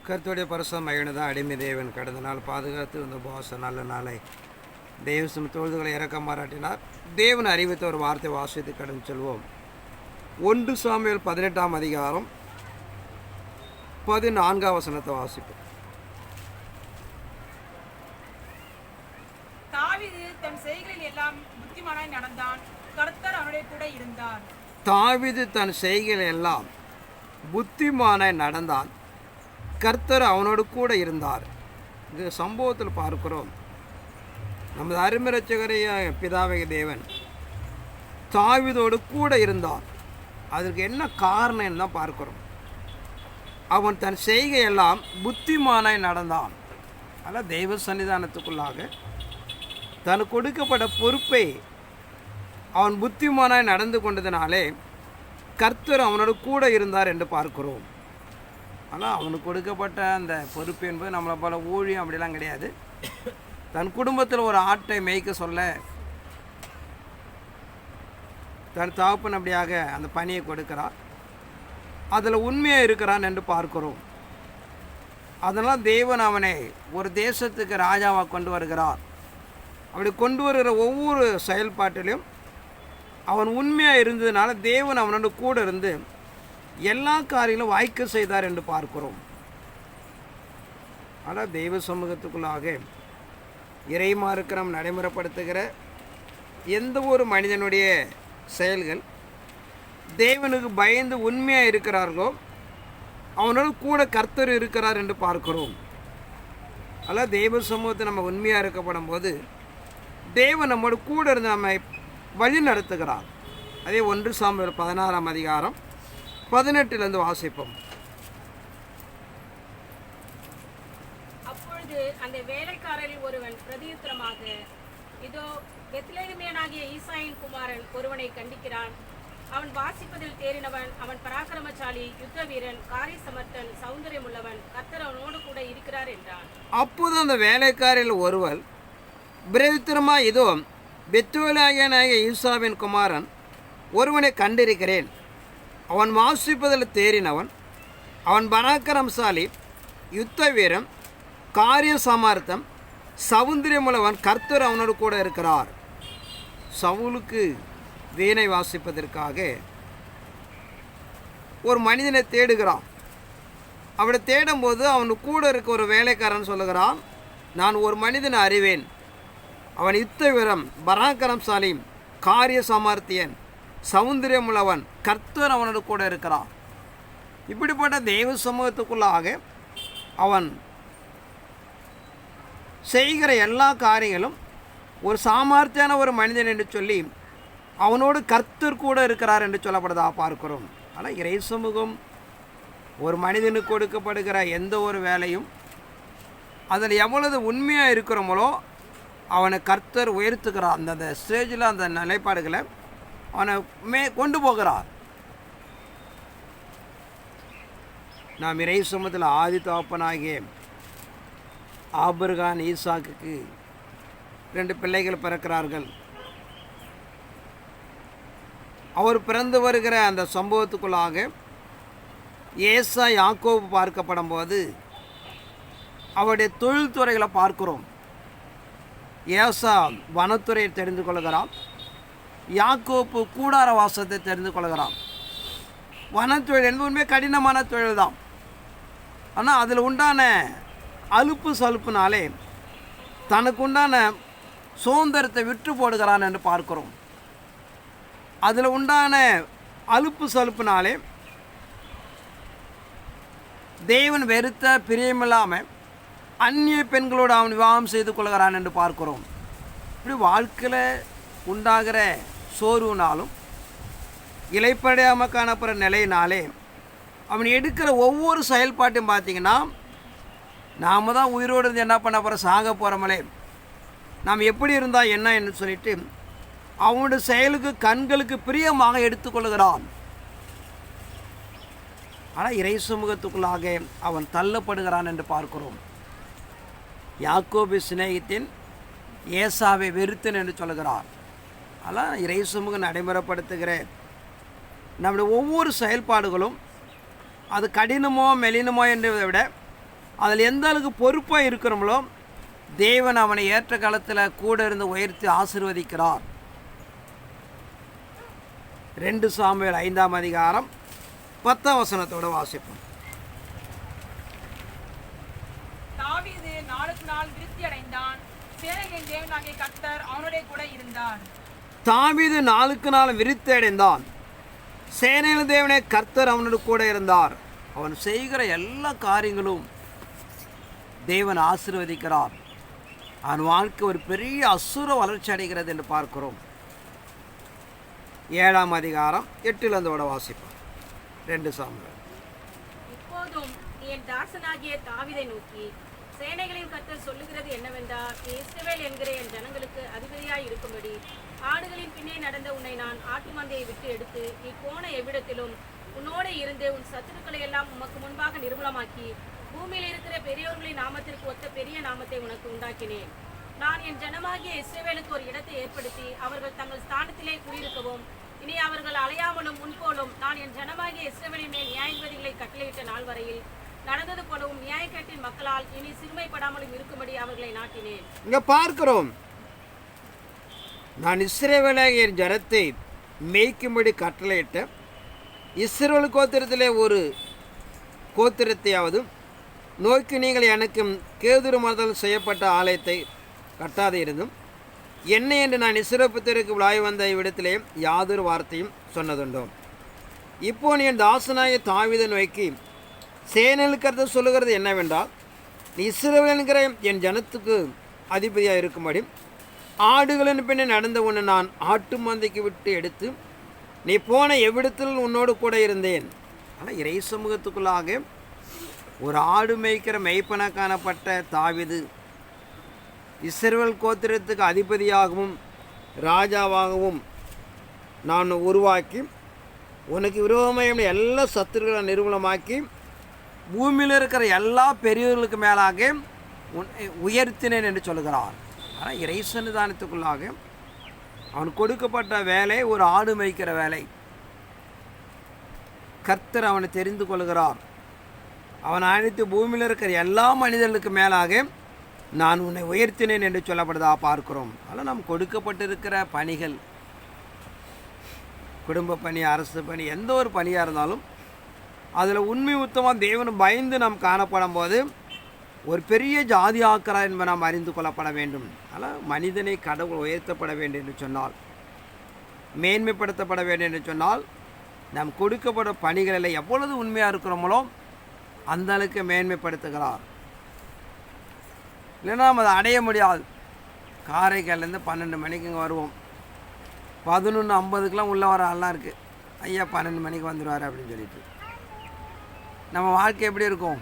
கர்த்தருடைய பரிசுத்தம் மகிழ்ந்ததான் அடிமை தேவன் கடந்த நாள் பாதுகாத்து இந்த உபவாச நல்ல நாளை தேவ தொழுதுகளை இறக்க மாறாட்டினார். தேவன் அறிவித்த ஒரு வார்த்தை வாசித்து கடந்து செல்வோம். 1 சாமுவேல் 18ஆம் அதிகாரம் 14ஆம் வசனத்தை வாசிப்போம். தாவீது தன் செய்கைகளில் எல்லாம் புத்திமானாய் நடந்தான், கர்த்தர் அவனுடைய கூட இருந்தார். தாவீது தன் செய்கைகள் எல்லாம் புத்திமானாய் நடந்தான், கர்த்தர் அவனோடு கூட இருந்தார். இந்த சம்பவத்தில் பார்க்கிறோம், நமது அருமை இரட்சகரைய பிதாவே தேவன் தாவீதோடு கூட இருந்தார். அதற்கு என்ன காரணம் தான் பார்க்கிறோம். அவன் தன் செய்கையெல்லாம் புத்திமானாய் நடந்தான். அதனால் தெய்வ சன்னிதானத்துக்குள்ளாக தனக்கு கொடுக்கப்பட்ட பொறுப்பை அவன் புத்திமானாய் நடந்து கொண்டதினாலே கர்த்தர் அவனோடு கூட இருந்தார் என்று பார்க்கிறோம். ஆனால் அவனுக்கு கொடுக்கப்பட்ட அந்த பொறுப்பு என்பது நம்மளை போல ஊழியம் அப்படிலாம் கிடையாது. தன் குடும்பத்தில் ஒரு ஆட்டை மேய்க்க சொல்ல தன் தகப்பன் அப்படியாக அந்த பணியை கொடுக்கிறார். அதில் உண்மையாக இருக்கிறான் என்று பார்க்கிறோம். அதனால் தேவன் அவனை ஒரு தேசத்துக்கு ராஜாவாக கொண்டு வருகிறார். அப்படி கொண்டு வருகிற ஒவ்வொரு செயல்பாட்டிலும் அவன் உண்மையாக இருந்ததுனால தேவன் அவனோட கூட இருந்து எல்லா காரியங்களும் வாய்க்க செய்தார் என்று பார்க்கிறோம். ஆனால் தெய்வ சமூகத்துக்குள்ளாக இறைமார்க்கம் நடைமுறைப்படுத்துகிற எந்த ஒரு மனிதனுடைய செயல்கள் தேவனுக்கு பயந்து உண்மையாக இருக்கிறார்களோ அவனோட கூட கர்த்தர் இருக்கிறார் என்று பார்க்கிறோம். அதனால் தெய்வ சமூகத்தை நம்ம உண்மையாக இருக்கப்படும் போது தேவன் நம்மோடு கூட இருந்து நம்மை வழி நடத்துகிறார். அதே 1 சாமுவேல் 16ஆம் அதிகாரம் 18 வாசிப்போம். அப்பொழுது அந்த வேலைக்காரரில் ஒருவன் பிரதியுத்தரமாக, இதோ பெத்லெகேமியனாகிய ஈசாயின் குமாரன் ஒருவனை கண்டிக்கிறான். அவன் வாசிப்பதில் தேறினவன், அவன் பராக்கிரமசாலி, யுத்த வீரன், காரிய சமர்த்தன், சௌந்தரியம் உள்ளவன், கர்த்தர் அவனோடு கூட இருக்கிறார் என்றான். அப்போது அந்த வேலைக்காரில் ஒருவன் பிரதியுத்தரமா, இதோ பெத்லெகேமியனாகிய ஈசாவின் குமாரன் ஒருவனை கண்டிருக்கிறேன். அவன் வாசிப்பதில் தேறினவன், அவன் பராக்கிரமசாலி, யுத்த வீரம், காரிய சாமர்த்தம், சௌந்தரியமுள்ளவன், கர்த்தர் அவனோடு கூட இருக்கிறார். சவுலுக்கு வீணை வாசிப்பதற்காக ஒரு மனிதனை தேடுகிறான். அவனை தேடும்போது அவனுக்கு கூட இருக்க ஒரு வேலைக்காரன் சொல்லுகிறான், நான் ஒரு மனிதனை அறிவேன். அவன் யுத்த வீரம், பராக்கிரமசாலி, காரிய சாமர்த்தியன், சௌந்தரியமுள்ளவன், கர்த்தர் அவனோடு கூட இருக்கிறான். இப்படிப்பட்ட தெய்வ சமூகத்துக்குள்ளாக அவன் செய்கிற எல்லா காரியங்களும் ஒரு சாமர்த்தியான ஒரு மனிதன் என்று சொல்லி அவனோடு கர்த்தர் கூட இருக்கிறார் என்று சொல்லப்படுதா பார்க்கிறோம். ஆனால் இறை சமூகம் ஒரு மனிதனுக்கு கொடுக்கப்படுகிற எந்த ஒரு வேலையும் அதில் எவ்வளவு உண்மையாக இருக்கிறோமோ அவனை கர்த்தர் உயர்த்துக்கிறார். அந்த ஸ்டேஜில் அந்த நிலைப்பாடுகளை அவனை கொண்டு போகிறார். நாம் இறை சமூகத்தில் ஆதி தகப்பனாகிய ஆபிரகாம் ஈசாக்குக்கு 2 பிள்ளைகள் பிறக்கிறார்கள். அவர் பிறந்து வருகிற அந்த சம்பவத்துக்குள்ளாக ஏசா யாக்கோபு பார்க்கப்படும் போது அவருடைய தொழில்துறைகளை பார்க்கிறோம். ஏசா வனத்துறையை தெரிந்து கொள்கிறான், யாக்கோப்பு கூடார வாசத்தை தெரிந்து கொள்கிறான். வனத்தொழில் என்பது உண்மையாக கடினமான தொழில் தான். ஆனால் அதில் உண்டான அலுப்பு சலுப்புனாலே தனக்கு உண்டான சுதந்திரத்தை விற்று போடுகிறான் என்று பார்க்கிறோம். அதில் உண்டான அலுப்பு சலுப்புனாலே தேவன் வெறுத்த பிரியமில்லாமல் அந்நிய பெண்களோடு அவன் விவாகம் செய்து கொள்கிறான் என்று பார்க்கிறோம். இப்படி வாழ்க்கையில் உண்டாகிற சோர்வுனாலும் இலைப்படையாமல் காணப்படுற நிலையினாலே அவன் எடுக்கிற ஒவ்வொரு செயல்பாட்டையும் பார்த்திங்கன்னா, நாம் தான் உயிரோடு இருந்து என்ன பண்ண போகிற சாக போகிறோமலே, நாம் எப்படி இருந்தால் என்ன என்று சொல்லிட்டு அவனுடைய செயலுக்கு கண்களுக்கு பிரியமாக எடுத்துக்கொள்கிறான். ஆனால் இறை சமூகத்துக்குள்ளாக அவன் தள்ளப்படுகிறான் என்று பார்க்கிறோம். யாக்கோபு சிநேகித்தின் ஏசாவை வெறுத்தன் என்று சொல்கிறார். ஆனால் இறை சமூகம் நடைமுறைப்படுத்துகிற நம்முடைய ஒவ்வொரு செயல்பாடுகளும் அது கடினமோ மெலினமோ என்பதை விட அதில் எந்த அளவுக்கு பொறுப்பாக இருக்கிறோமோ தேவன் அவனை ஏற்ற காலத்தில் கூட இருந்து உயர்த்தி ஆசீர்வதிக்கிறார். 2 சாமுவேல் 5ஆம் அதிகாரம் 10ஆம் வசனத்தோட வாசிப்போம். தாவீது நாளுக்கு நாள் விருத்தி அடைந்தான். சேனைகளின் தேவனாகிய கர்த்தர் அவனுடைய கூட இருந்தார். தாவீது நாளுக்கு நாள் விருத்தி அடைந்தான். சேனையின் தேவனே கர்த்தர் அவனோடு கூட இருந்தார். அவன் செய்கிற எல்லா காரியங்களும் தேவன் ஆசீர்வதிக்கிறார். அவன் வாழ்க்கை ஒரு பெரிய அசுர வளர்ச்சி அடைகிறது என்று பார்க்கிறோம். 7ஆம் அதிகாரம் 8லிருந்தோட வாசிப்போம். 2 சாமுவேல். இப்போதும் நீ என் தாசனாகிய தாவீதை நோக்கி, சேனைகளின் கர்த்தர் சொல்லுகிறது என்னவென்றால், நீ இஸ்ரவேல் என்கிற என் ஜனங்களுக்கு அதிபதியாய் இருக்கும்படி ஆடுகளின் பின்னே நடந்த உன்னை நான் ஆட்டு மந்தையை விட்டு எடுத்து, நீ போன எவ்விடத்திலும் உன்னோடு இருந்து உன் சத்துருக்களை எல்லாம் உமக்கு முன்பாக நிர்மூலமாக்கி, பூமியில் இருக்கிற பெரியோர்களின் நாமத்திற்கு ஒத்த பெரிய நாமத்தை உனக்கு உண்டாக்கினேன். நான் என் ஜனமாகிய இஸ்ரவேலுக்கு ஒரு இடத்தை ஏற்படுத்தி அவர்கள் தங்கள் ஸ்தானத்திலே குடியிருக்கவும், இனி அவர்கள் அலையாமலும் முன்போலும் நான் என் ஜனமாகிய இஸ்ரவேலின் மேல் நியாயபதிகளை கட்டளையிட்ட நாள் வரையில் நடந்தது போலவும் நியாயக்கேட்டின் மக்களால் இனி சிறுமைப்படாமலும் இருக்கும்படி அவர்களை நாட்டினேன். இங்க பார்க்கிறோம், நான் இஸ்ரவேலாகிய என் ஜனத்தை மேய்க்கும்படி கட்டளையிட்ட இஸ்ரவேல் கோத்திரத்திலே ஒரு கோத்திரத்தையாவது நோக்கி நீங்கள் எனக்கு கேதுரு மரத்தால் செய்யப்பட்ட ஆலயத்தை கட்டாது இருந்தும் என்னை என்று நான் இஸ்ரவேலுக்கு விளாய் வந்த இவ்விடத்திலே யாதொரு வார்த்தையும் சொன்னதுண்டோ. இப்போ நீ என் தாசனாய தாவீதை நோக்கி, சேனையில் கர்த்தர் சொல்லுகிறது என்னவென்றால், நீ இஸ்ரவேல் என்கிற என் ஜனத்துக்கு அதிபதியாக இருக்கும்படி ஆடுகளின் பின்னே நடந்த உன்னை நான் ஆட்டு மந்தைக்கு விட்டு எடுத்து, நீ போன எவ்விடத்தில் உன்னோடு கூட இருந்தேன். ஆனால் இறை சமூகத்துக்குள்ளாக ஒரு ஆடு மேய்க்கிற மெய்ப்பன காணப்பட்ட தாவீது இஸ்ரவேல் கோத்திரத்துக்கு அதிபதியாகவும் ராஜாவாகவும் நான் உருவாக்கி, உனக்கு விரோதமாக எல்லா சத்துருக்களை நிர்மூலமாக்கி, பூமியில் இருக்கிற எல்லா பெரியவர்களுக்கு மேலாக உயர்த்தினேன் என்று சொல்கிறார். ஆனால் இறை சன்னிதானத்துக்குள்ளாக அவன் கொடுக்கப்பட்ட வேலை ஒரு ஆடு மேய்க்கிற வேலை. கர்த்தர் அவனை தெரிந்து கொள்கிறார். அவன் அழைத்து பூமியில் இருக்கிற எல்லா மனிதர்களுக்கு மேலாக நான் உன்னை உயர்த்தினேன் என்று சொல்லப்படுதா பார்க்கிறோம். ஆனால் நாம் கொடுக்கப்பட்டிருக்கிற பணிகள், குடும்ப பணி, அரசு பணி, எந்த ஒரு பணியாக இருந்தாலும் அதில் உண்மை உத்தமாக தேவன் பயந்து நாம் காணப்படும் போது ஒரு பெரிய ஜாதி ஆக்கிறார் என்பதை நாம் அறிந்து கொள்ளப்பட வேண்டும். ஆனால் மனிதனை கடவுள் உயர்த்தப்பட வேண்டும் என்று சொன்னால், மேன்மைப்படுத்தப்பட வேண்டும் என்று சொன்னால், நாம் கொடுக்கப்படும் பணிகளில் எவ்வளவு உண்மையாக இருக்கிறோமோ அந்த அளவுக்கு மேன்மைப்படுத்துகிறார். இல்லைன்னா நம்ம அதை அடைய முடியாது. காரைக்கால்லேருந்து 12 மணிக்கு இங்கே வருவோம். 11:50க்கெலாம் உள்ளே வர ஆள்லாம் இருக்குது. ஐயா 12 மணிக்கு வந்துடுவார் அப்படின்னு சொல்லிட்டு நம்ம வாழ்க்கை எப்படி இருக்கும்?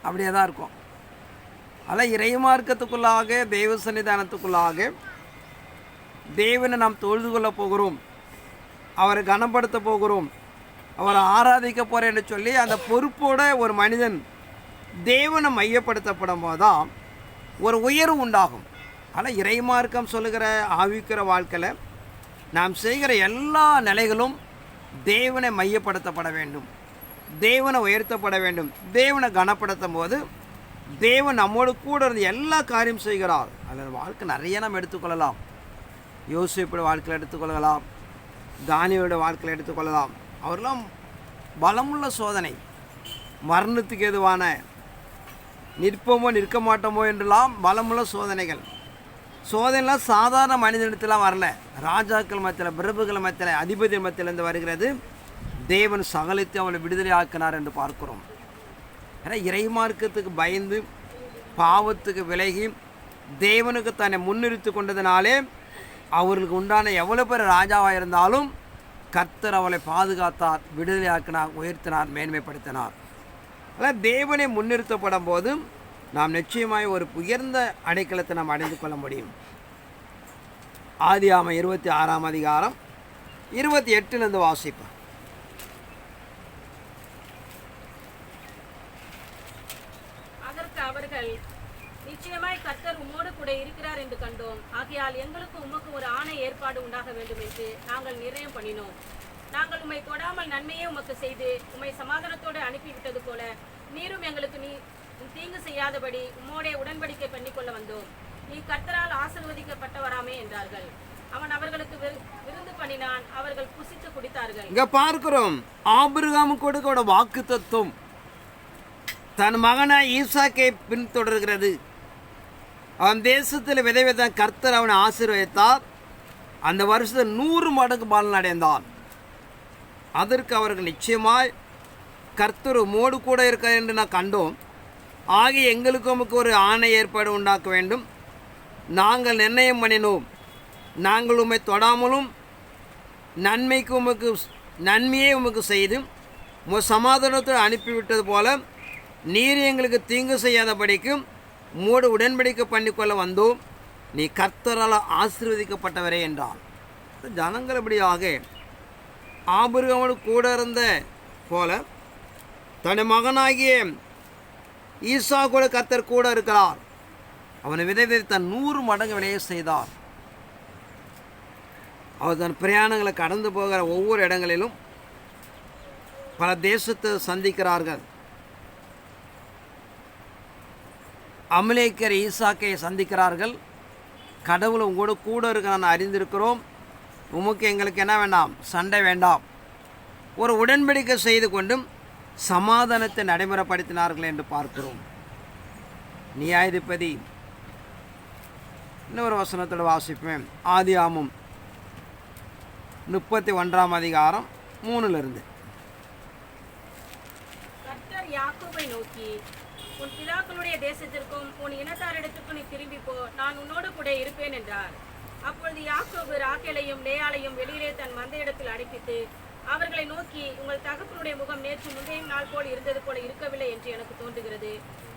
அப்படியே தான் இருக்கும். அதனால் இறைமார்க்கத்துக்குள்ளாக, தெய்வ சன்னிதானத்துக்குள்ளாக தேவனை நாம் தொழுது கொள்ள போகிறோம், அவரை கனப்படுத்த போகிறோம், அவரை ஆராதிக்க போகிறேன் என்று சொல்லி அந்த பொறுப்போட ஒரு மனிதன் தேவனை மையப்படுத்தப்படும் போது தான் ஒரு உயர்வு உண்டாகும். ஆனால் இறைமார்க்கம் சொல்லுகிற ஆவிக்கிற வாழ்க்கையில் நாம் செய்கிற எல்லா நிலைகளும் தேவனை மையப்படுத்தப்பட வேண்டும், தேவனை உயர்த்தப்பட வேண்டும். தேவனை கனப்படுத்தும் போது தேவன் நம்மோடு கூட இருந்து எல்லா காரியம் செய்கிறார். அதில் வாழ்க்கை நிறைய நாம் எடுத்துக்கொள்ளலாம். யோசேப்போட வாழ்க்கையில் எடுத்துக்கொள்ளலாம், தானியோட வாழ்க்கையில் எடுத்துக்கொள்ளலாம். அவரெல்லாம் பலமுள்ள சோதனை, மரணத்துக்கு எதுவான நிற்போமோ நிற்க மாட்டோமோ என்றெல்லாம் பலமுள்ள சோதனைகள். சோதனைலாம் சாதாரண மனிதனிடத்துலாம் வரல, ராஜாக்கள் மத்தியில், பிரபுகள் மத்தியில், அதிபதி மத்தியிலிருந்து வருகிறது. தேவன் சகலித்து அவளை விடுதலை ஆக்கினார் என்று பார்க்கிறோம். ஏன்னா இறைமார்க்கத்துக்கு பயந்து பாவத்துக்கு விலகி தேவனுக்கு தன்னை முன்னிறுத்தி கொண்டதினாலே அவர்களுக்கு உண்டான எவ்வளோ பேர் ராஜாவாக இருந்தாலும் கர்த்தர் அவளை பாதுகாத்தார், விடுதலை ஆக்கினார், உயர்த்தினார், மேன்மைப்படுத்தினார். அதாவது தேவனை முன்னிறுத்தப்படும் போது நாம் நிச்சயமாய் ஒரு உயர்ந்த அடைக்கலத்தை நாம் அடைந்து கொள்ள முடியும். ஆதியாகமம் 26ஆம் அதிகாரம் 28லிருந்து வாசிப்போம். அதற்கு அவர்கள், நிச்சயமாய் கர்த்தர் உம்மோடு கூட இருக்கிறார் என்று கண்டோம். ஆகையால் எங்களுக்கு உமக்கு ஒரு ஆணை ஏற்பாடு உண்டாக வேண்டும் என்று நாங்கள் நிர்ணயம் பண்ணினோம். நாங்கள் உம்மை தொடாமல் நன்மையே உமக்கு செய்து உம்மை சமாதானத்தோடு அனுப்பிவிட்டது போல நீரும் எங்களுக்கு தீங்கு செய்யாதபடி உம்மோடே உடன்படிக்கை பண்ணிக்கொள்ள வந்தோம். நீ கர்த்தரால் ஆசீர்வதிக்கப்பட்டவராமே என்றார்கள். அவன் அவர்களுக்கு விருந்து பண்ணினான். அவர்கள் புசித்து குடித்தார்கள். இங்க பார்க்கிறோம், ஆபிரகாம் கொடுக்க வாக்கு தத்துவம் தன் மகனாய் ஈசாக்கை பின்தொடர்கிறது. அவன் தேசத்தில் விதைவித கர்த்தர் அவனை ஆசீர்வதித்தார். அந்த வருஷத்தில் 100 மடங்கு பலன் அடைந்தான். அதற்கு அவர்கள் நிச்சயமாய் கர்த்தர் மோடு கூட இருக்க என்று நான் கண்டோம். ஆகிய எங்களுக்கு உமக்கு ஒரு ஆணை ஏற்பாடு உண்டாக்க வேண்டும். நாங்கள் நிர்ணயம் பண்ணினோம், நாங்கள் உம்மை தொடாமலும் நன்மையே உமக்கு செய்து சமாதானத்தோடு அனுப்பிவிட்டது போல நீர் எங்களுக்கு தீங்கு செய்யாதபடிக்கும் மூடு உடன்படிக்கை பண்ணிக்கொள்ள வந்தோம். நீ கர்த்தரால் ஆசீர்வதிக்கப்பட்டவரே என்றான். ஜனங்கள் இப்படியாக ஆபிரகாமோடு கூட இருந்த போல தன் மகனாகிய ஈசா கூட கர்த்தர் கூட இருக்கிறார். அவனை விதைத்த 100 மடங்கு விளைய செய்தார். அவர் தன் பிரயாணங்களை கடந்து போகிற ஒவ்வொரு இடங்களிலும் பல தேசத்தை சந்திக்கிறார்கள். அமலேக்கர் ஈசாக்கை சந்திக்கிறார்கள். கடவுள் உங்களோட கூட இருக்க நான் அறிந்திருக்கிறோம், உமக்கு எங்களுக்கு என்ன வேண்டாம், சண்டை வேண்டாம். ஒரு உடன்படிக்கை செய்து கொண்டும் சமாதானத்தை நடைமுறைப்படுத்தினார்கள் என்று பார்க்கிறோம். நியாயாதிபதி இன்னொரு வசனத்தோடு வாசிப்பேன். ஆதியாகமம் 31 அதிகாரம் 3 கர்த்தர் யாக்கோபை நோக்கி, உன் பிதாக்களுடைய தேசத்திற்கும் உன் இனத்தாரிடத்துக்கும் நீ திரும்பி போ, நான் உன்னோடு கூட இருப்பேன் என்றார். அப்பொழுது யாக்கோபு ராகேலையும் லேயாளையும் வெளியிலே தன் மந்தையிடத்தில் அனுப்பித்து அவர்களை நோக்கி, உங்கள் தகப்பனுடைய முகம் நேற்று முந்தைய நாள் போல் இருந்தது போல இருக்கவில்லை என்று எனக்கு தோன்றுகிறது.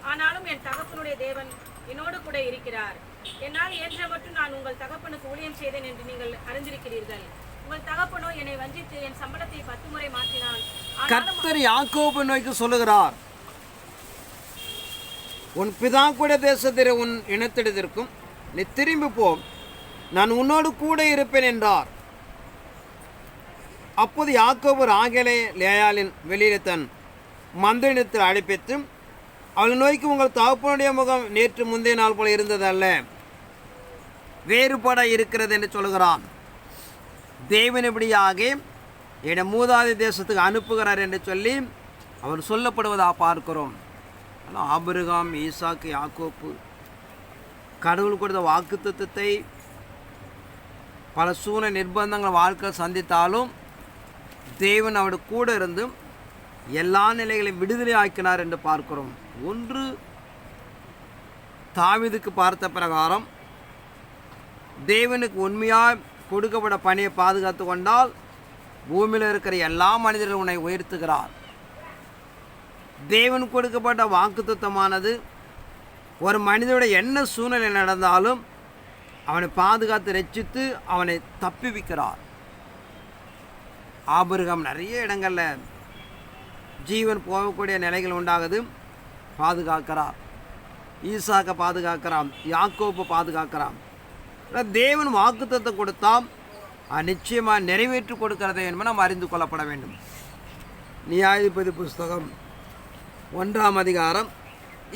ஆனாலும் என் தகப்பனுடைய தேவன் என்னோடு கூட இருக்கிறார். என்னால் இயன்ற மட்டும் நான் உங்கள் தகப்பனுக்கு ஊழியம் செய்தேன் என்று நீங்கள் அறிந்திருக்கிறீர்கள். உங்கள் தகப்பனோ என்னை வஞ்சித்து என் சம்பளத்தை 10 முறை மாற்றினான். கர்த்தர் யாக்கோபை நோக்கி சொல்லுகிறார், உன் பிதாக்குடைய தேசத்தில் உன் இனத்திடத்திற்கும் நீ திரும்பி போ, நான் உன்னோடு கூட இருப்பேன் என்றார். அப்போது யாக்கோபு ராகேலை லேயாளின் வெளியிலே தன் மந்தையினத்தில் அழைப்பித்து அவள் நோய்க்கு, உங்கள் தகப்பனுடைய முகம் நேற்று முந்தைய நாள் போல இருந்ததல்ல, வேறுபாட இருக்கிறது என்று சொல்கிறான். தேவன் எப்படியாக என்னை மூதாதி தேசத்துக்கு அனுப்புகிறார் என்று சொல்லி அவர் சொல்லப்படுவதாக பார்க்கிறோம். ஆனால் ஆபிரகாம், ஈசாக்கு, யாக்கோப்பு கடவுள் கொடுத்த வாக்குத்தத்தத்தை பல சூழ்நிலை நிர்பந்தங்கள் வாழ்க்கை சந்தித்தாலும் தேவன் அவருடைய கூட இருந்து எல்லா நிலைகளையும் விடுதலை ஆக்கினார் என்று பார்க்கிறோம். ஒன்று, தாவீதுக்கு பார்த்த பிரகாரம் தேவனுக்கு உண்மையாக கொடுக்கப்பட்ட பணியை பாதுகாத்து கொண்டால் பூமியில் இருக்கிற எல்லா மனிதர்களும் உன்னை உயர்த்துகிறார். தேவன் கொடுக்கப்பட்ட வாக்குத்தத்தமானது ஒரு மனிதனுடைய என்ன சூழ்நிலை நடந்தாலும் அவனை பாதுகாத்து ரட்சித்து அவனை தப்பிவிக்கிறார். ஆபிரகாம் நிறைய இடங்களில் ஜீவன் போகக்கூடிய நிலைகள் உண்டாகுது, பாதுகாக்கிறார். ஈசாக்கை பாதுகாக்கிறான், யாக்கோப்பை பாதுகாக்கிறான். தேவன் வாக்குத்தத்தை கொடுத்தால் நிச்சயமாக நிறைவேற்றி கொடுக்கிறதை என்பதை நாம் அறிந்து கொள்ளப்பட வேண்டும். நியாயாதிபதி புஸ்தகம் 1 அதிகாரம்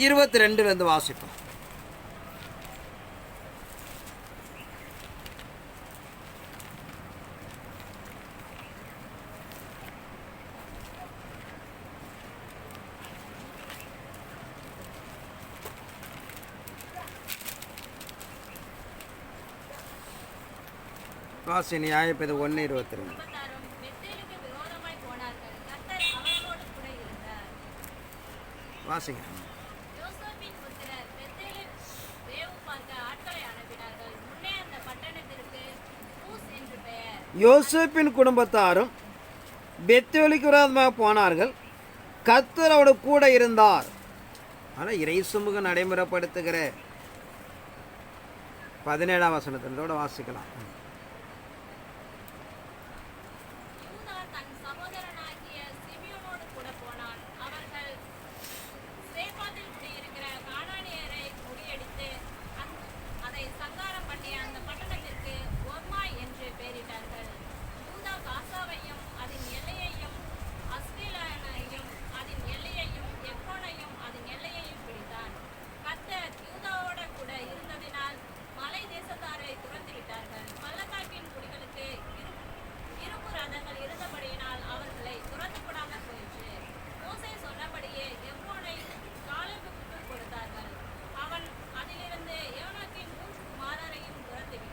22 வாசிப்போம். வாசி நியாயாதிபதி 1:22. வாசிங்க. யோசேப்பின் குடும்பத்தாரும் பெத்தேலுக்கு விரோதமாக போனார்கள், கர்த்தர் அவரோட கூட இருந்தார். ஆனால் இறை சமூகம் நடைமுறைப்படுத்துகிற 17ஆம் வசனத்தோட வாசிக்கலாம்.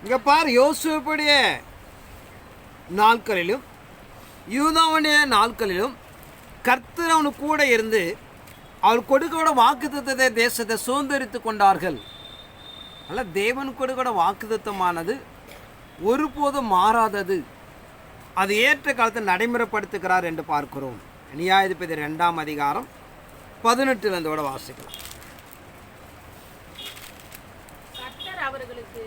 இங்கே பார், யோசுவனுடைய நாட்களிலும் யூதாவுடைய நாட்களிலும் கர்த்தர் அவனுக்கு கூட இருந்து அவர் கொடுக்கிற வாக்குத்தத்தத்தை தேசத்தை சுதந்திரித்து கொண்டார்கள். அல்ல, தேவன் கொடுக்கிற வாக்குத்தத்தமானது ஒருபோதும் மாறாதது. அது ஏற்ற காலத்தை நடைமுறைப்படுத்துகிறார் என்று பார்க்கிறோம். நியாயாதிபதி 2ஆம் அதிகாரம் 18 வாசிக்கலாம். கர்த்தர் அவர்களுக்கு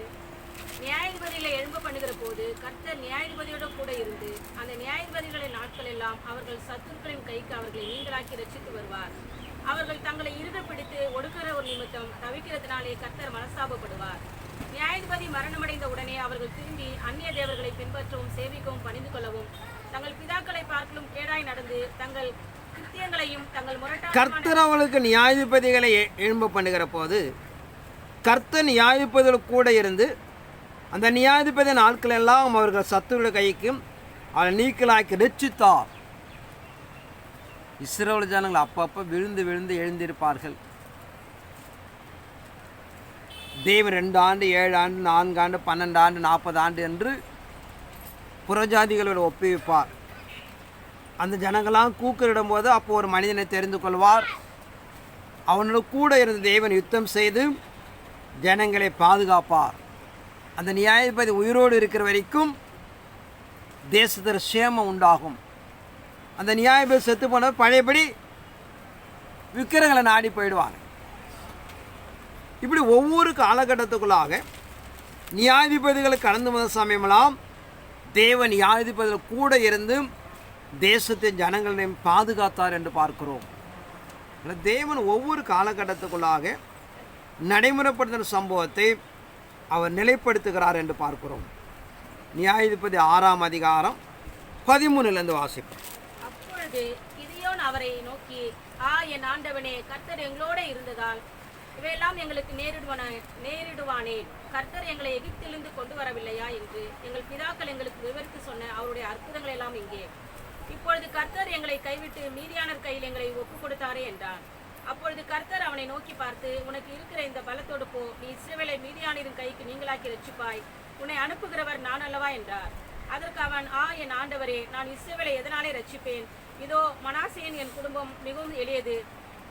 நியாயாதிபதிகளை எழும்ப பண்ணுகிற போது கர்த்தர் நியாயாதிபதியோடு கூட இருந்து அந்த நியாயாதிபதிகளின் நாட்கள் எல்லாம் அவர்கள் சத்துருக்களின் கைக்கு அவர்களை நீங்களாக்கி ரட்சித்து வருவார். அவர்கள் தங்களை இறுக பிடித்து ஒடுக்கிற ஒரு நிமித்தம் தவிக்கிறதுனாலே கர்த்தர் மனஸ்தாபப்படுவார். நியாயாதிபதி மரணமடைந்த உடனே அவர்கள் திரும்பி அந்நிய தேவர்களை பின்பற்றவும் சேவிக்கவும் பணிந்து கொள்ளவும் தங்கள் பிதாக்களை பார்க்கலும் கேடாய் நடந்து தங்கள் கிருத்தியங்களையும் தங்கள் முரட்டான கர்த்தர் அவளுக்கு நியாயாதிபதிகளை எழும்ப பண்ணுகிற போது கர்த்தர் நியாயாதிபதிகள் கூட இருந்து அந்த நியாயாதிபதி நாட்கள் எல்லாம் அவர்கள் சத்துருடைய கைக்கும் அவளை நீக்கலாக்கி ரட்சித்தார். இஸ்ரவேல் ஜனங்கள் அப்பப்போ விழுந்து விழுந்து எழுந்திருப்பார்கள். தேவன் 2 ஆண்டு 7 ஆண்டு 4 ஆண்டு 12 ஆண்டு 40 ஆண்டு என்று புறஜாதிகளோடு ஒப்புவிப்பார். அந்த ஜனங்களாம் கூக்குரிடும் போது அப்போ ஒரு மனிதனை தெரிந்து கொள்வார். அவனோட கூட இருந்த தேவன் யுத்தம் செய்து ஜனங்களை பாதுகாப்பார். அந்த நியாயாதிபதி உயிரோடு இருக்கிற வரைக்கும் தேசத்தில் சேமம் உண்டாகும். அந்த நியாயாதிபதி செத்து போன பழையபடி விக்கிரங்களை நாடி போயிடுவாங்க. இப்படி ஒவ்வொரு காலகட்டத்துக்குள்ளாக நியாயாதிபதிகளை கடந்து வந்த சமயமெல்லாம் தேவன் நியாயாதிபதிகள் கூட இருந்து தேசத்தின் ஜனங்களையும் பாதுகாத்தார் என்று பார்க்கிறோம். தேவன் ஒவ்வொரு காலகட்டத்துக்குள்ளாக நடைமுறைப்படுத்தின சம்பவத்தை அவர் நிலைப்படுத்துகிறார் என்று பார்க்கிறோம். நியாயாதிபதி 6ஆம் அதிகாரம் 13 வாசிப்போம். அப்பொழுது கிதியோன் அவரை நோக்கி, என் ஆண்டவனே, கர்த்தர் எங்களோட இருந்ததால் இவையெல்லாம் எங்களுக்கு நேரிடுவானே. கர்த்தர் எங்களை எகிப்திலிருந்து கொண்டு வரவில்லையா என்று எங்கள் பிதாக்கள் எங்களுக்கு விவரித்து சொன்ன அவருடைய அற்புதங்கள் எல்லாம் இங்கே. இப்பொழுது கர்த்தர் எங்களை கைவிட்டு மீதியானர் கையில் எங்களை ஒப்புக் கொடுத்தாரே என்றார். அப்பொழுது கர்த்தர் அவனை நோக்கி பார்த்து, உனக்கு இருக்கிற இந்த பலத்தோடு போ, நீ இஸ்ரவேலை மீதியானின் கைக்கு நீங்களாக்கி ரட்சிப்பாய், உன்னை அனுப்புகிறவர் நான் அல்லவா என்றார். அதற்கு அவன், என் ஆண்டவரே, நான் இஸ்ரவேலை எதனாலே ரட்சிப்பேன்? இதோ மனாசேயின் என் குடும்பம் மிகவும் எளியது,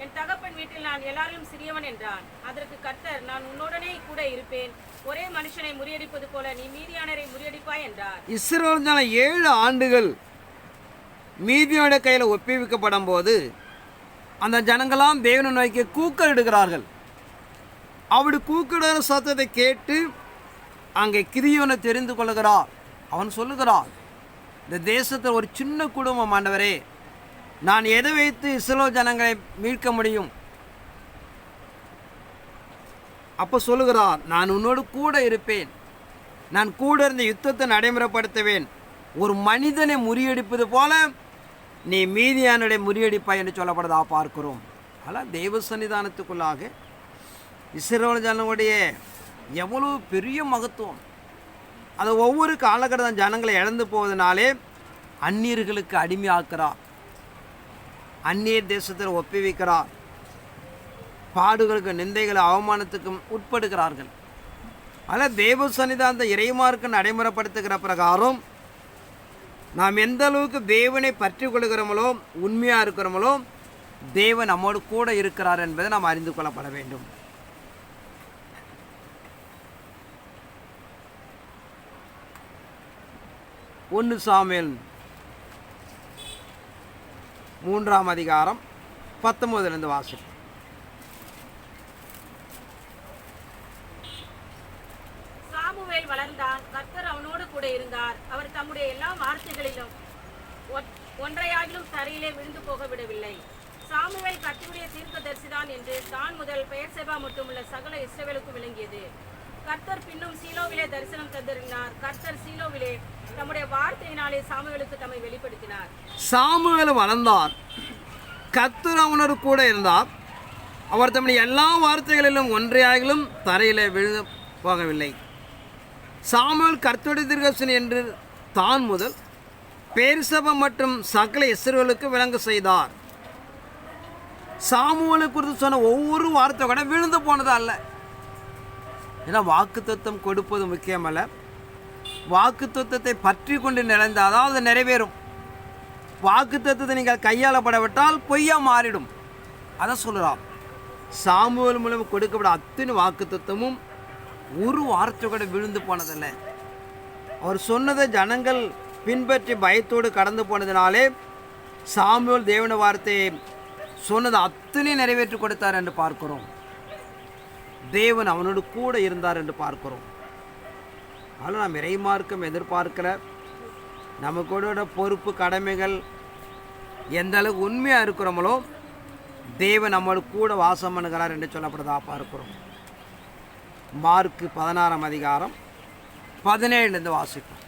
என் தகப்பன் வீட்டில் நான் எல்லாரிலும் சிறியவன் என்றான். அதற்கு கர்த்தர், நான் உன்னுடனே கூட இருப்பேன், ஒரே மனுஷனை முறியடிப்பது போல நீ மீதியானரை முறியடிப்பாய் என்றார். இஸ்ரவேல் 7 ஆண்டுகள் மீதியோட கையில் ஒப்புவிக்கப்படும் போது அந்த ஜனங்களாம் தேவனை நோக்கி கூக்கலிடுகிறார்கள். அப்படி கூக்கலிடுகிற சத்தத்தை கேட்டு அங்கே கிதியோனை தெரிந்து கொள்ளுகிறார். அவன் சொல்லுகிறான், இந்த தேசத்தில் ஒரு சின்ன குடும்பம் ஆண்டவரே, நான் எதை வைத்து இஸ்ரவேல் ஜனங்களை மீட்க முடியும்? அப்போ சொல்லுகிறார், நான் உன்னோடு கூட இருப்பேன், நான் கூட இருந்த யுத்தத்தை நடைமுறைப்படுத்துவேன், ஒரு மனிதனை முறியடிப்பது போல நீ மீதியானுடைய முறியடிப்பாய் என்று சொல்லப்படுதா பார்க்கிறோம். ஆனால் தெய்வ சன்னிதானத்துக்குள்ளாக இஸ்ரவேல் ஜனங்களுடைய எவ்வளோ பெரிய மகத்துவம். அது ஒவ்வொரு காலகட்டம் ஜனங்களை இழந்து போவதனாலே அந்நியர்களுக்கு அடிமையாக்குறார், அந்நியர் தேசத்தில் ஒப்புவிக்கிறார், பாடுகளுக்கு நிந்தைகளை அவமானத்துக்கும் உட்படுகிறார்கள். அதில் தேவ சன்னிதானத்தை இறைமார்க்கு நடைமுறைப்படுத்துகிற பிரகாரம் நாம் எந்த அளவுக்கு தேவனை பற்றி கொள்கிறோமோ, உண்மையாக இருக்கிறோமோ, தேவன் நம்மோடு கூட இருக்கிறார் என்பதை நாம் அறிந்து கொள்ளப்பட வேண்டும். ஒன்று சாமுவேல் 3ஆம் அதிகாரம் 19 வாசிப்போம். சாமுவேல் வளர்ந்தான், கர்த்தர் அவனோடு கூட இருந்தார். அவர் தம்முடைய எல்லா வார்த்தைகளிலும் ஒன்றையாகிலும் தரையிலே விழுந்து போக விடவில்லை. சாமுவேல் கர்த்தருடைய தீர்க்கதரிசிதான் என்று தான் முதல் பெயர்செபா மட்டுமுள்ள சகல இஸ்ரவேலுக்கும் விளங்கியது. கர்த்தர் பின்னும் சீலோவிலே தரிசனம் தந்திருந்தார். கர்த்தர் சீலோவிலே தம்முடைய வார்த்தையினாலே சாமுவேலுக்கு தம்மை வெளிப்படுத்தினார். சாமுவேல் வளர்ந்தார், கர்த்தர் அவனோடு கூட இருந்தார். அவர் தம்முடைய எல்லா வார்த்தைகளிலும் ஒன்றையாகிலும் தரையிலே விழுந்து போகவில்லை. சாமுவேல் கர்த்தருடைய தீர்க்கதரிசி என்று தான் முதல் பெயர்செபா மற்றும் சகல இஸ்ரவேலுக்கு விளங்க செய்தார். சாமுவேலை குறித்து சொன்ன ஒவ்வொரு வார்த்தை கூட விழுந்து போனது அல்ல. ஏன்னா வாக்குத்தத்தம் கொடுப்பது முக்கியமல்ல, வாக்குத்தத்தத்தை பற்றி கொண்டு நிறைந்தால் தான் அது நிறைவேறும். வாக்குத்தத்தத்தை நீங்கள் கையாளப்படவிட்டால் பொய்யா மாறிடும். அதை சொல்கிறான். சாமுவேல் மூலம் கொடுக்கப்பட அத்தனை வாக்குத்தத்தமும் ஒரு வார்த்தை கூட விழுந்து போனதில்லை. அவர் சொன்னதை ஜனங்கள் பின்பற்றி பயத்தோடு கடந்து போனதினாலே சாமுவேல் தேவன வார்த்தையை சொன்னது அத்தனை நிறைவேற்றி கொடுத்தார் என்று பார்க்கிறோம். தேவன் அவனோடு கூட இருந்தார் என்று பார்க்கிறோம். ஆனால் நாம் இறைமார்க்கம் எதிர்பார்க்கல. நமக்கூட பொறுப்பு கடமைகள் எந்த அளவுக்கு உண்மையாக இருக்கிறோமோ தேவன் நம்மளோட கூட வாசம் பண்ணுகிறார் என்று சொல்லப்படுறதா பார்க்கிறோம். மார்க்கு 16 அதிகாரம் 17 வாசிப்போம்.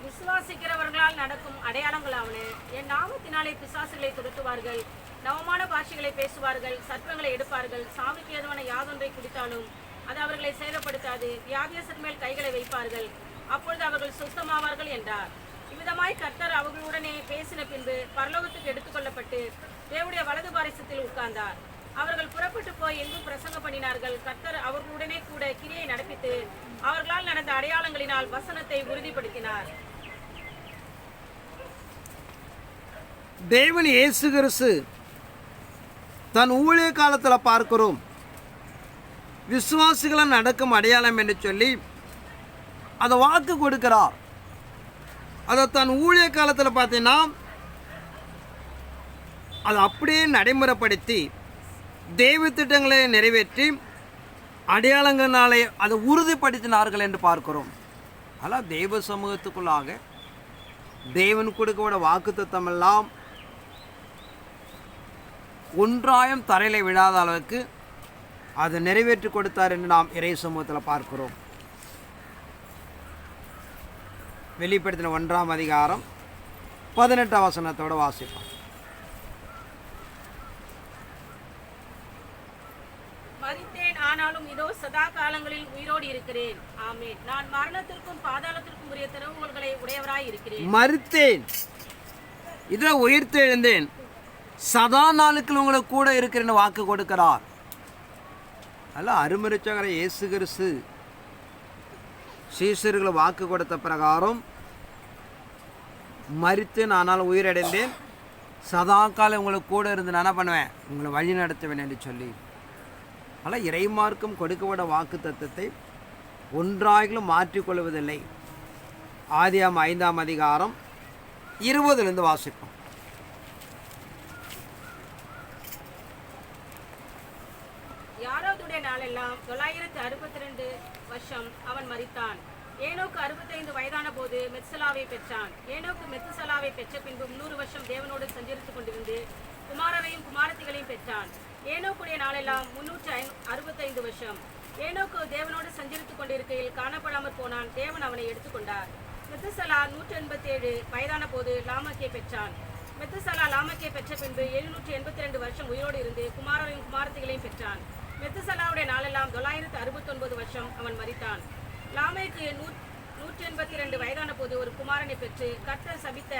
விசுவாசிக்கிறவர்களால் நடக்கும் அடையாளங்களாவன, என் நாமத்தினாலே பிசாசுகளை துரத்துவார்கள், நவமான பாஷைகளை பேசுவார்கள், சர்ப்பங்களை எடுப்பார்கள், சாவுக்கு ஏதுவான யாதொன்றை குடித்தாலும் அது அவர்களை சேதப்படுத்தாது, வியாதியஸ்தர் மேல் கைகளை வைப்பார்கள், அப்பொழுது அவர்கள் சுத்தமாவார்கள் என்றார். இவ்விதமாய் கர்த்தர் அவர்களுடனே பேசின பின்பு பரலோகத்துக்கு எடுத்துக்கொள்ளப்பட்டு தேவனுடைய வலது பாரிசத்தில் உட்கார்ந்தார். அவர்கள் புறப்பட்டு போய் எங்கும் பிரசங்கம் பண்ணினார்கள். கர்த்தர் அவர்களுடனே கூட கிரியை நடப்பித்து அவர்களால் நடந்த அடையாளங்களினால் வசனத்தை உறுதிப்படுத்தினார். தேவன் இயேசு கிறிஸ்து தன் ஊழிய காலத்தில் பார்க்கிறோம், விசுவாசிகளால் நடக்கும் அடையாளம் என்று சொல்லி அதை வாக்கு கொடுக்கிறார். அதை தன் ஊழிய காலத்தில் பார்த்தீங்கன்னா அதை அப்படியே நடைமுறைப்படுத்தி தெய்வ திட்டங்களை நிறைவேற்றி அடையாளங்களாலே அதை உறுதிப்படுத்தினார்கள் என்று பார்க்கிறோம். ஆனால் தெய்வ சமூகத்துக்குள்ளாக தேவன் கொடுக்க வாக்குத்தத்தம் எல்லாம் ஒன்றாயம் தரையில் விழாத அளவுக்கு அதை நிறைவேற்றி கொடுத்தார் என்று நாம் இறை சமூகத்தில் பார்க்கிறோம். வெளிப்படுத்தின 1 அதிகாரம் 18 வசனத்தோடு வாசிப்போம். மரித்தேன், ஆனாலும் இதோ சதா காலங்களில் உயிரோடு இருக்கிறேன். ஆமென். நான் மரணத்திற்கும் பாதாளத்திற்கும் உரிய திறவுகோல்களை உடையவராய் இருக்கிறேன். மரித்தேன், இதோ உயிர்த்தெழுந்தேன், சதா நாளுக்கு உங்களை கூட இருக்கிறேன்னு வாக்கு கொடுக்கிறார். அல்ல அருமரிச்சகர இயேசு கிறிஸ்து சீசர்களை வாக்கு கொடுத்த பிரகாரம் மரித்தேன் ஆனாலும் உயிரடைந்தேன், சதா காலம் உங்களை கூட இருந்து நான் என்ன பண்ணுவேன், உங்களை வழி நடத்துவேன் என்று சொல்லி. ஆனால் இறைமார்க்கம் கொடுக்கப்பட்ட வாக்கு தத்துவத்தை ஒன்றாகிலும் மாற்றிக்கொள்வதில்லை. ஆதியாகமம் 5 அதிகாரம் 20 வாசிப்போம். யாரோதுடைய நாளெல்லாம் 962 வருஷம் அவன் மரித்தான். ஏனோக்கு 65 வயதான போது மெத்சலாவை பெற்றான். ஏனோக்கு மெத்துசலாவை பெற்ற பின்பு 300 வருஷம் தேவனோடு சஞ்சரித்துக் கொண்டிருந்து குமாரரையும் குமாரத்திகளையும் பெற்றான். ஏனோக்குடைய நாளெல்லாம் 365 வருஷம். ஏனோக்கு தேவனோடு சஞ்சரித்துக் கொண்டிருக்கையில் காணப்படாமற் போனான். தேவன் அவனை எடுத்துக்கொண்டார். மெத்துசலா 187 வயதான போது லாமக்கை பெற்றான். மெத்துசலா லாமக்கை பெற்ற பின்பு 782 வருஷம் உயிரோடு இருந்து குமாரரையும் குமாரத்திகளையும் பெற்றான். மெத்துசலாவுடைய நாளெல்லாம் 969 வருஷம் அவன் மரித்தான். லாமேக்கு 182 வயதான போது ஒரு குமாரனை பெற்று, கர்த்தர் சபித்த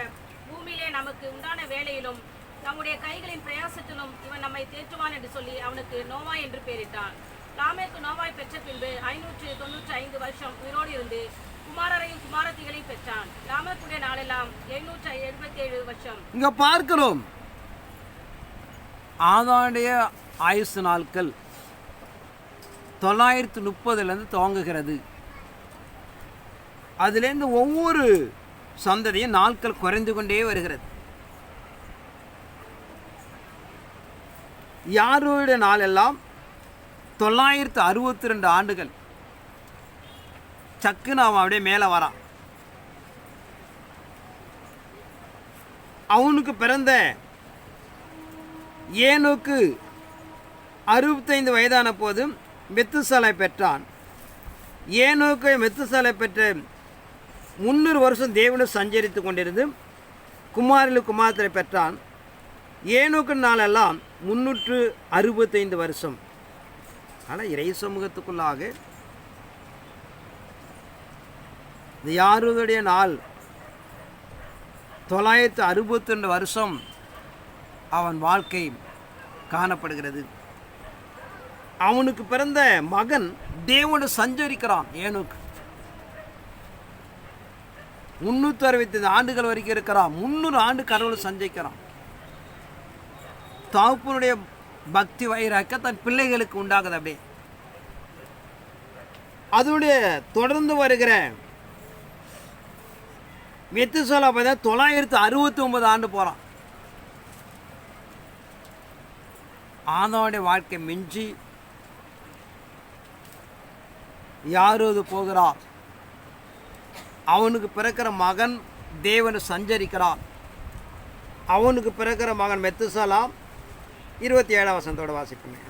பூமியிலே நமக்கு உண்டான வேலையிலும் நம்முடைய கைகளின் பிரயாசத்திலும் இவன் நம்மை தேற்றுவான் என்று சொல்லி அவனுக்கு நோவாய் என்று பெயரிட்டான். லாமேக்கு நோவாய் பெற்ற பின்பு 595 வருஷம் உயிரோடு இருந்து குமாரரையும் குமாரத்திகளையும் பெற்றான். லாமேக்குடைய நாளெல்லாம் 777 வருஷம். இங்க பார்க்கிறோம், ஆதானுடைய ஆயுசு நாட்கள் 930 துவங்குகிறது. அதிலிருந்து ஒவ்வொரு சந்ததியும் நாட்கள் குறைந்து கொண்டே வருகிறது. யாருடைய நாள் எல்லாம் 962 ஆண்டுகள். சக்குன்னு அவன் அப்படியே மேலே வரான். அவனுக்கு பிறந்த ஏனோக்கு 65 வயதான போது மெத்துசலை பெற்றான். ஏனோக்கு மெத்துசலை பெற்ற 300 வருஷம் தேவனோடு சஞ்சரித்து கொண்டிருந்து குமாரில் குமாரத்தை பெற்றான். ஏனோக்கு நாளெல்லாம் 365 வருஷம். ஆனால் இறை சமூகத்துக்குள்ளாக இந்த யாருடைய நாள் 962 வருஷம் அவன் வாழ்க்கை காணப்படுகிறது. அவனுக்கு பிறந்த மகன் தேவனோடு சஞ்சரிக்கிறான். ஏனோக்கு 365 ஆண்டுகள் வரைக்கும் இருக்கிறான். 300 ஆண்டு கடவுள் சஞ்சரிக்கிறான். தகப்பனுடைய பக்தி வைராக்க தன் பிள்ளைகளுக்கு உண்டாகுது. அப்படியே அதனுடைய தொடர்ந்து வருகிற மெத்துசலா பார்த்தா 969 ஆண்டு போகிறான். ஆதாமுடைய வாழ்க்கை மிஞ்சி யாரோது போகிறார். அவனுக்கு பிறக்கிற மகன் தேவனை சஞ்சரிக்கிறான். அவனுக்கு பிறக்கிற மகன் மெத்துசலா 27 வசனத்தோட வாசிப்பேன்.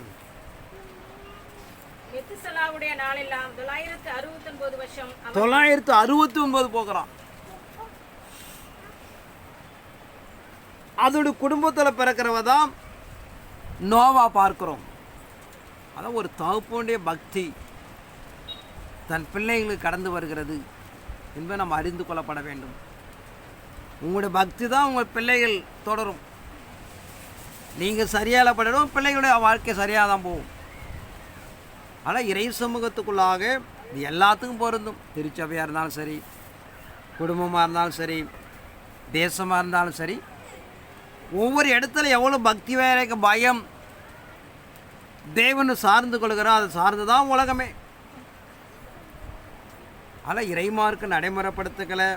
மெத்துசலாவுடைய நாளெல்லாம் 969 வருஷம் 969 போகிறான். அதோட குடும்பத்தில் பிறக்கிறவ தான் நோவா பார்க்கிறோம். அதான் ஒரு தகப்பனுடைய பக்தி தன் பிள்ளைகளுக்கு கடந்து வருகிறது என்பதை நாம் அறிந்து கொள்ளப்பட வேண்டும். உங்களுடைய பக்தி தான் உங்கள் பிள்ளைகள் தொடரும். நீங்கள் சரியாக படணும், பிள்ளைகளுடைய வாழ்க்கை சரியாக தான் போகும். ஆனால் இறை சமூகத்துக்குள்ளாக இது எல்லாத்துக்கும் பொருந்தும். திருச்சபையாக இருந்தாலும் சரி, குடும்பமாக இருந்தாலும் சரி, தேசமாக இருந்தாலும் சரி, ஒவ்வொரு இடத்துல எவ்வளோ பக்தி வேற பயம் தேவனை சார்ந்து கொள்கிறோம், அதை சார்ந்து தான் உலகமே. ஆனால் இறைமார்க்கு நடைமுறைப்படுத்துக்களை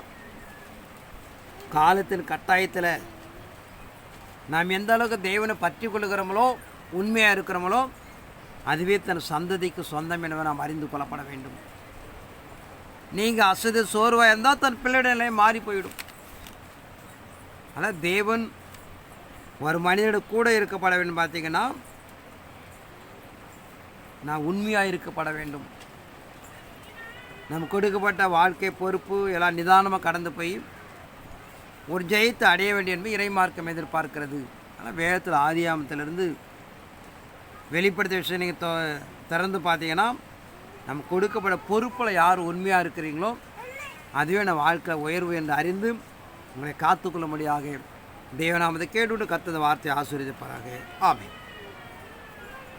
காலத்தின் கட்டாயத்தில் நாம் எந்த அளவுக்கு தேவனை பற்றி கொள்கிறோமோ, உண்மையாக இருக்கிறோமோ, அதுவே தன் சந்ததிக்கு சொந்தம் எனவே நாம் அறிந்து கொள்ளப்பட வேண்டும். நீங்கள் அசதி சோர்வாக இருந்தால் தன் பிள்ளையுடைய நிலை மாறி போயிடும். ஆனால் தேவன் ஒரு மனிதனோட கூட இருக்கப்பட வேண்டும். பார்த்தீங்கன்னா நான் உண்மையாக இருக்கப்பட வேண்டும். நமக்கு கொடுக்கப்பட்ட வாழ்க்கை பொறுப்பு எல்லாம் நிதானமாக கடந்து போய் ஒரு ஜெயத்தை அடைய வேண்டிய என்பது இறைமார்க்கம் எதிர்பார்க்கிறது. ஆனால் வேதத்தில் ஆதியாமத்திலிருந்து வெளிப்படுத்த விஷயம் நீங்கள் திறந்து பார்த்தீங்கன்னா நமக்கு கொடுக்கப்பட்ட பொறுப்பில் யார் உண்மையாக இருக்கிறீங்களோ அதுவே நம்ம வாழ்க்கை உயர்வு என்று அறிந்து உங்களை காத்துக்கொள்ள முடியாக தேவநாமத்தை கேட்டுவிட்டு கர்த்தர் வார்த்தையை ஆசீர்வதிப்பாராக. ஆமென்.